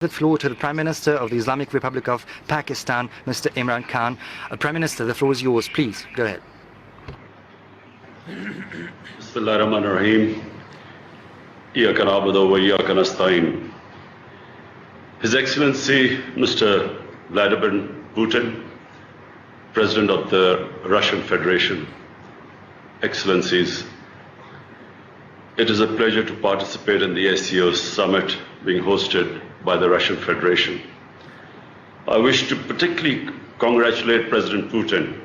The floor to the Prime Minister of the Islamic Republic of Pakistan, Mr. Imran Khan. Prime Minister, the floor is yours. Please, go ahead. Bismillahirrahmanirrahim. Iyaka na'budu wa iyaka nasta'in. His Excellency Mr. Vladimir Putin, President of the Russian Federation, Excellencies, it is a pleasure to participate in the SCO summit being hosted by the Russian Federation. I wish to particularly congratulate President Putin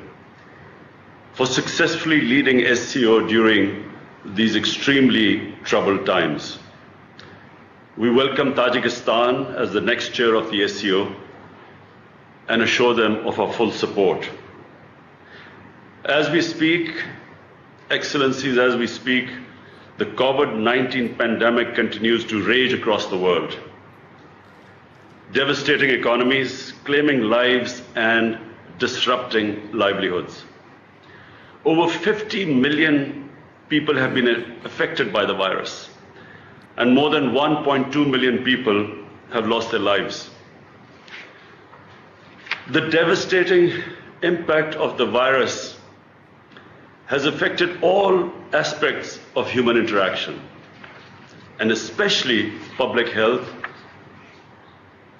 for successfully leading SCO during these extremely troubled times. We welcome Tajikistan as the next chair of the SCO and assure them of our full support. As we speak, Excellencies, as we speak, the COVID-19 pandemic continues to rage across the world, devastating economies, claiming lives, and disrupting livelihoods. Over 50 million people have been affected by the virus, and more than 1.2 million people have lost their lives. The devastating impact of the virus has affected all aspects of human interaction, and especially public health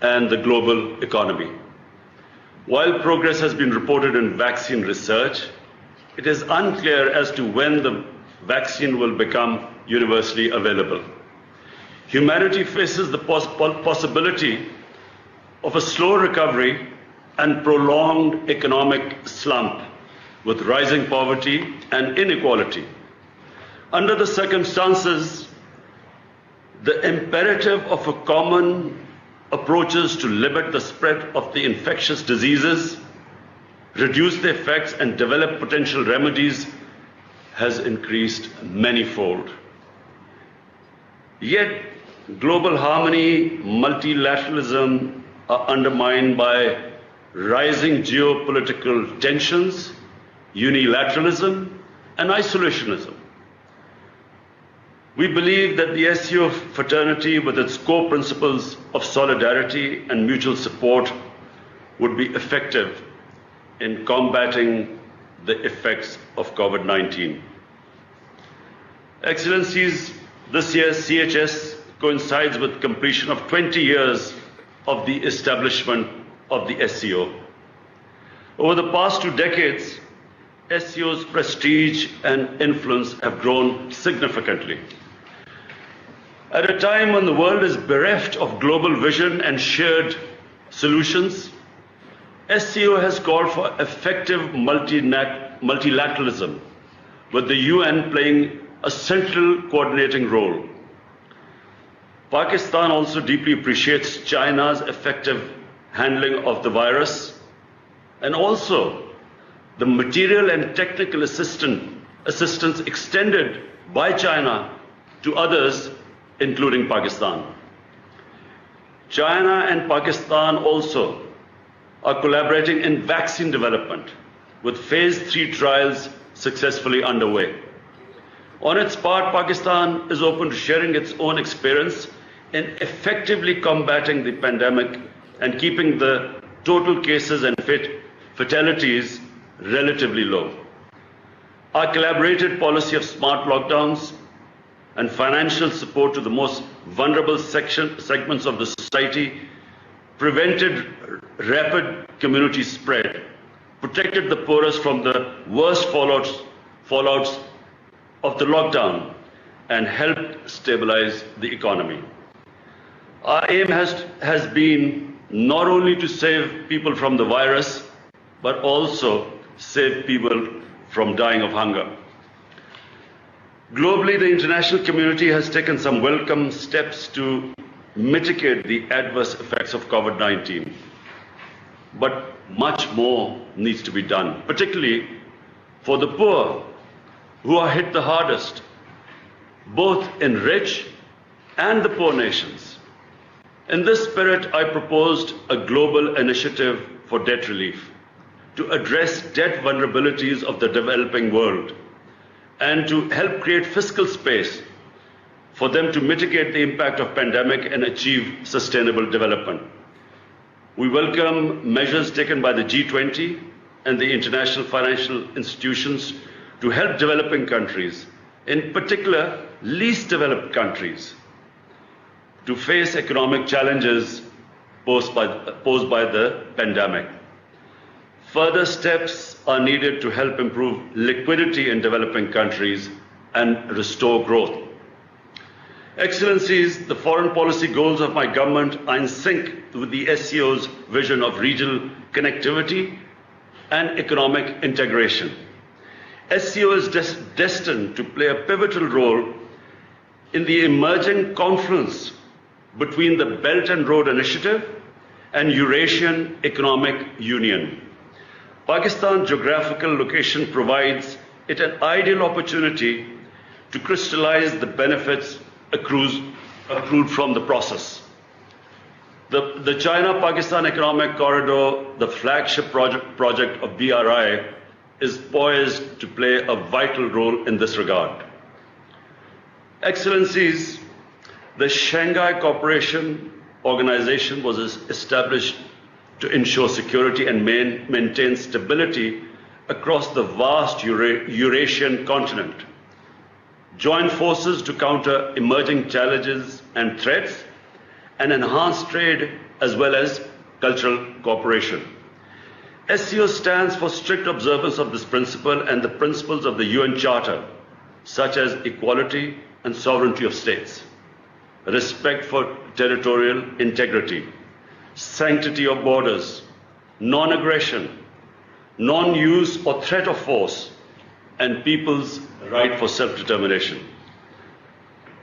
and the global economy. While progress has been reported in vaccine research, it is unclear as to when the vaccine will become universally available. Humanity faces the possibility of a slow recovery and prolonged economic slump with rising poverty and inequality. Under the circumstances, the imperative of a common approaches to limit the spread of the infectious diseases, reduce the effects, and develop potential remedies has increased manyfold. Yet, global harmony, multilateralism are undermined by rising geopolitical tensions, unilateralism, and isolationism. We believe that the SCO fraternity, with its core principles of solidarity and mutual support, would be effective in combating the effects of COVID-19. Excellencies, this year's CHS coincides with completion of 20 years of the establishment of the SCO. Over the past 2 decades, SCO's prestige and influence have grown significantly. At a time when the world is bereft of global vision and shared solutions, SCO has called for effective multilateralism, with the UN playing a central coordinating role. Pakistan also deeply appreciates China's effective handling of the virus, and also the material and technical assistance extended by China to others, including Pakistan. China and Pakistan also are collaborating in vaccine development, with phase 3 trials successfully underway. On its part, Pakistan is open to sharing its own experience in effectively combating the pandemic and keeping the total cases and fatalities relatively low. Our collaborated policy of smart lockdowns and financial support to the most vulnerable segments of the society prevented rapid community spread, protected the poorest from the worst fallouts of the lockdown, and helped stabilize the economy. Our aim has been not only to save people from the virus, but also save people from dying of hunger. Globally, the international community has taken some welcome steps to mitigate the adverse effects of COVID-19. But much more needs to be done, particularly for the poor, who are hit the hardest, both in rich and the poor nations. In this spirit, I proposed a global initiative for debt relief to address debt vulnerabilities of the developing world and to help create fiscal space for them to mitigate the impact of pandemic and achieve sustainable development. We welcome measures taken by the G20 and the international financial institutions to help developing countries, in particular least developed countries, to face economic challenges posed by the pandemic. Further steps are needed to help improve liquidity in developing countries and restore growth. Excellencies, the foreign policy goals of my government are in sync with the SCO's vision of regional connectivity and economic integration. SCO is destined to play a pivotal role in the emerging confluence between the Belt and Road Initiative and Eurasian Economic Union. Pakistan's geographical location provides it an ideal opportunity to crystallize the benefits accrued from the process. The China-Pakistan Economic Corridor, the flagship project of BRI, is poised to play a vital role in this regard. Excellencies, the Shanghai Cooperation Organization was established to ensure security and maintain stability across the vast Eurasian continent. Join forces to counter emerging challenges and threats, and enhance trade as well as cultural cooperation. SCO stands for strict observance of this principle and the principles of the UN Charter, such as equality and sovereignty of states, respect for territorial integrity, sanctity of borders, non-aggression, non-use or threat of force, and people's right for self-determination.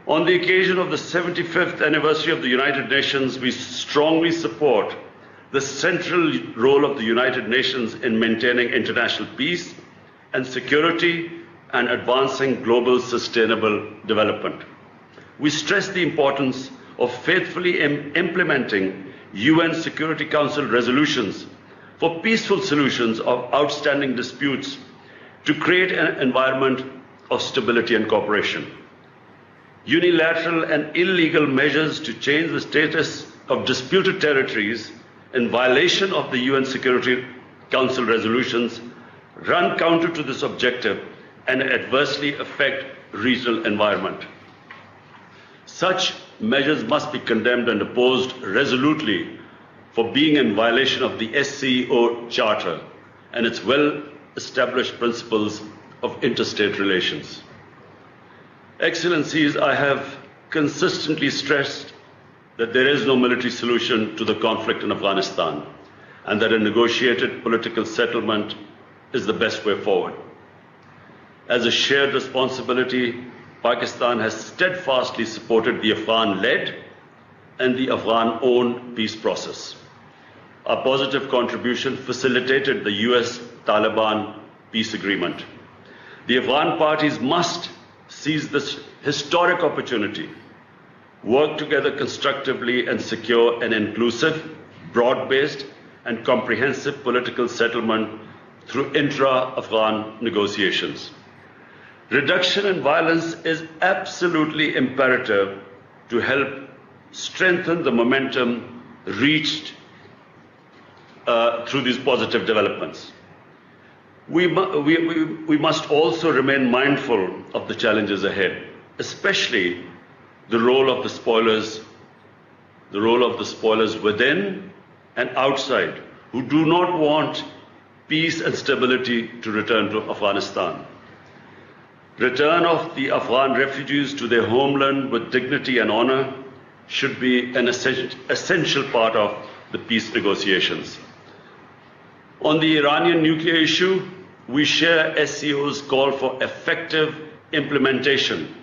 On the occasion of the 75th anniversary of the United Nations, we strongly support the central role of the United Nations in maintaining international peace and security and advancing global sustainable development. We stress the importance of faithfully implementing UN Security Council resolutions for peaceful solutions of outstanding disputes to create an environment of stability and cooperation. Unilateral and illegal measures to change the status of disputed territories in violation of the UN Security Council resolutions run counter to this objective and adversely affect regional environment. Such measures must be condemned and opposed resolutely for being in violation of the SCO Charter and its well-established principles of interstate relations. Excellencies, I have consistently stressed that there is no military solution to the conflict in Afghanistan and that a negotiated political settlement is the best way forward. As a shared responsibility, Pakistan has steadfastly supported the Afghan-led and the Afghan-owned peace process. Our positive contribution facilitated the US-Taliban peace agreement. The Afghan parties must seize this historic opportunity, work together constructively and secure an inclusive, broad-based and comprehensive political settlement through intra-Afghan negotiations. Reduction in violence is absolutely imperative to help strengthen the momentum reached through these positive developments. We must also remain mindful of the challenges ahead, especially the role of the spoilers within and outside, who do not want peace and stability to return to Afghanistan. Return of the Afghan refugees to their homeland with dignity and honor should be an essential part of the peace negotiations. On the Iranian nuclear issue, we share SCO's call for effective implementation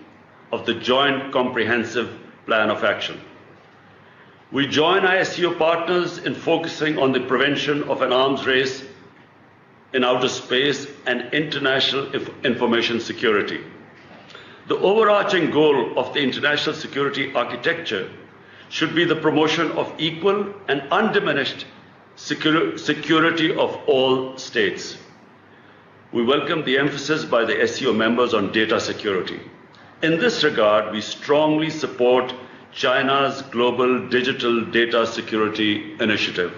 of the Joint Comprehensive Plan of Action. We join our SCO partners in focusing on the prevention of an arms race in outer space and international information security. The overarching goal of the international security architecture should be the promotion of equal and undiminished security of all states. We welcome the emphasis by the SCO members on data security. In this regard, we strongly support China's Global Digital Data Security Initiative.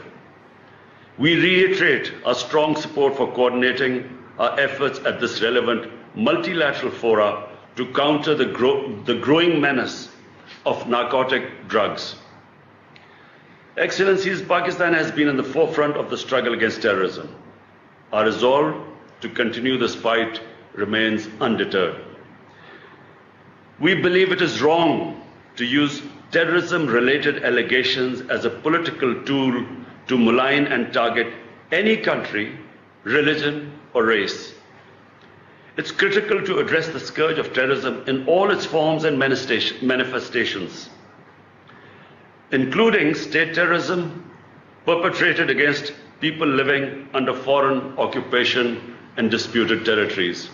We reiterate our strong support for coordinating our efforts at this relevant multilateral fora to counter the growing menace of narcotic drugs. Excellencies, Pakistan has been in the forefront of the struggle against terrorism. Our resolve to continue this fight remains undeterred. We believe it is wrong to use terrorism-related allegations as a political tool to malign and target any country, religion, or race. It's critical to address the scourge of terrorism in all its forms and manifestations, including state terrorism perpetrated against people living under foreign occupation and disputed territories.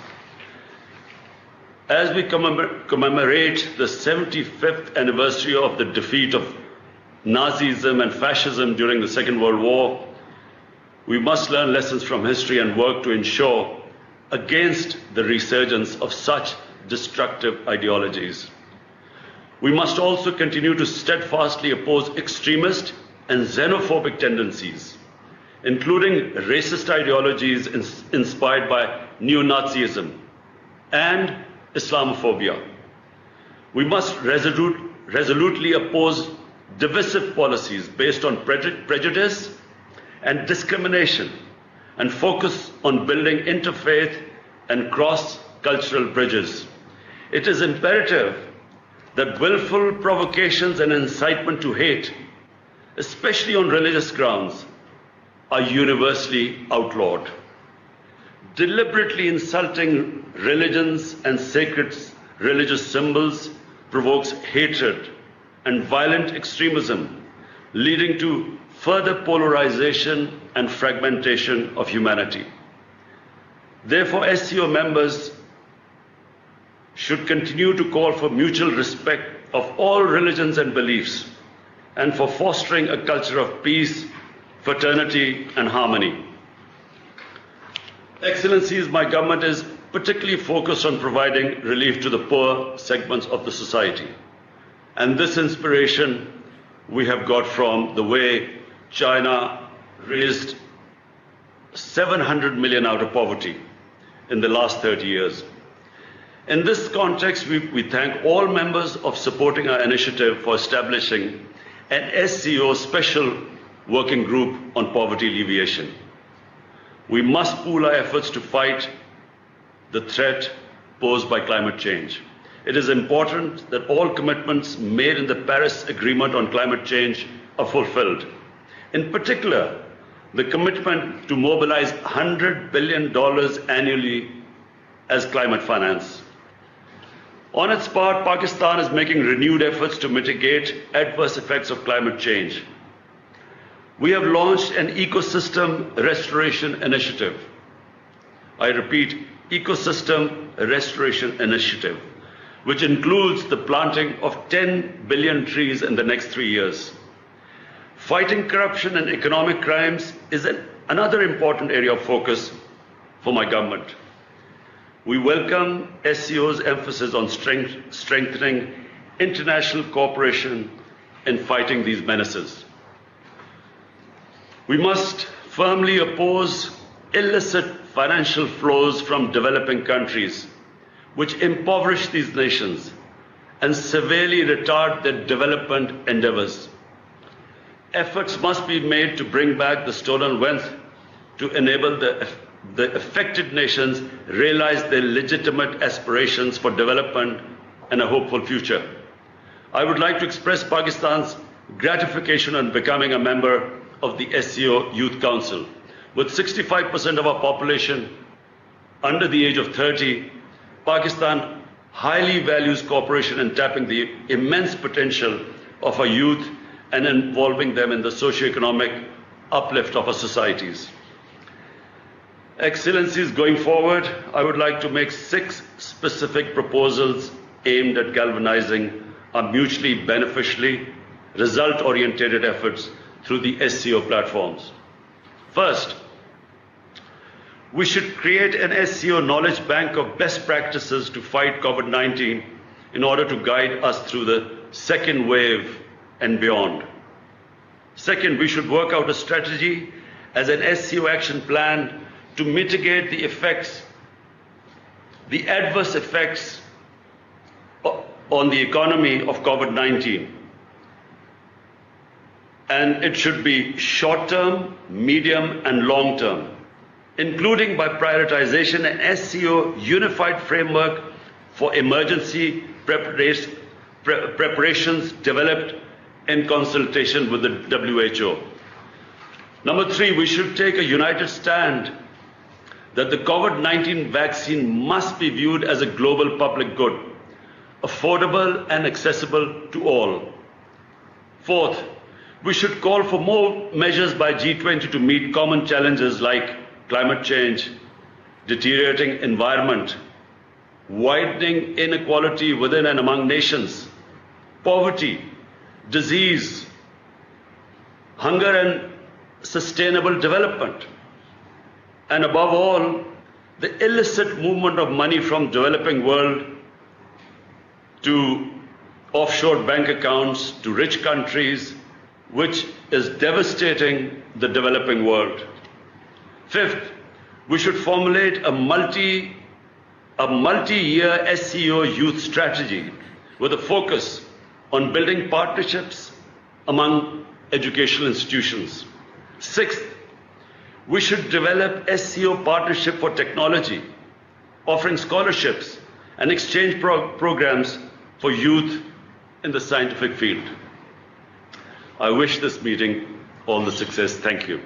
As we commemorate the 75th anniversary of the defeat of Nazism and fascism during the Second World War, we must learn lessons from history and work to ensure against the resurgence of such destructive ideologies. We must also continue to steadfastly oppose extremist and xenophobic tendencies, including racist ideologies inspired by neo-Nazism and Islamophobia. We must resolutely oppose divisive policies based on prejudice and discrimination, and focus on building interfaith and cross-cultural bridges. It is imperative that willful provocations and incitement to hate, especially on religious grounds, are universally outlawed. Deliberately insulting religions and sacred religious symbols provokes hatred and violent extremism, leading to further polarization and fragmentation of humanity. Therefore, SCO members should continue to call for mutual respect of all religions and beliefs, and for fostering a culture of peace, fraternity, and harmony. Excellencies, my government is particularly focused on providing relief to the poor segments of the society. And this inspiration we have got from the way China raised 700 million out of poverty in the last 30 years. In this context, we thank all members of supporting our initiative for establishing an SCO special working group on poverty alleviation. We must pool our efforts to fight the threat posed by climate change. It is important that all commitments made in the Paris Agreement on climate change are fulfilled. In particular, the commitment to mobilize $100 billion annually as climate finance. On its part, Pakistan is making renewed efforts to mitigate adverse effects of climate change. We have launched an ecosystem restoration initiative. I repeat, ecosystem restoration initiative, which includes the planting of 10 billion trees in the next 3 years. Fighting corruption and economic crimes is another important area of focus for my government. We welcome SCO's emphasis on strengthening international cooperation in fighting these menaces. We must firmly oppose illicit financial flows from developing countries, which impoverish these nations and severely retard their development endeavors. Efforts must be made to bring back the stolen wealth to enable the affected nations realize their legitimate aspirations for development and a hopeful future. I would like to express Pakistan's gratification on becoming a member of the SCO Youth Council. With 65% of our population under the age of 30, Pakistan highly values cooperation in tapping the immense potential of our youth and involving them in the socio-economic uplift of our societies. Excellencies, going forward, I would like to make 6 specific proposals aimed at galvanizing our mutually beneficially result-oriented efforts through the SCO platforms. First, we should create an SCO knowledge bank of best practices to fight COVID-19 in order to guide us through the second wave and beyond. Second, we should work out a strategy as an SCO action plan to mitigate the adverse effects on the economy of COVID-19. And it should be short-term, medium, and long-term, including by prioritization an SCO unified framework for emergency preparations developed in consultation with the WHO. Number three, we should take a united stand that the COVID-19 vaccine must be viewed as a global public good, affordable and accessible to all. Fourth, we should call for more measures by G20 to meet common challenges like climate change, deteriorating environment, widening inequality within and among nations, poverty, disease, hunger and sustainable development, and above all, the illicit movement of money from developing world to offshore bank accounts to rich countries, which is devastating the developing world. Fifth, we should formulate a multi-year SCO youth strategy with a focus on building partnerships among educational institutions. Sixth, we should develop SCO partnership for technology, offering scholarships and exchange programs for youth in the scientific field. I wish this meeting all the success. Thank you.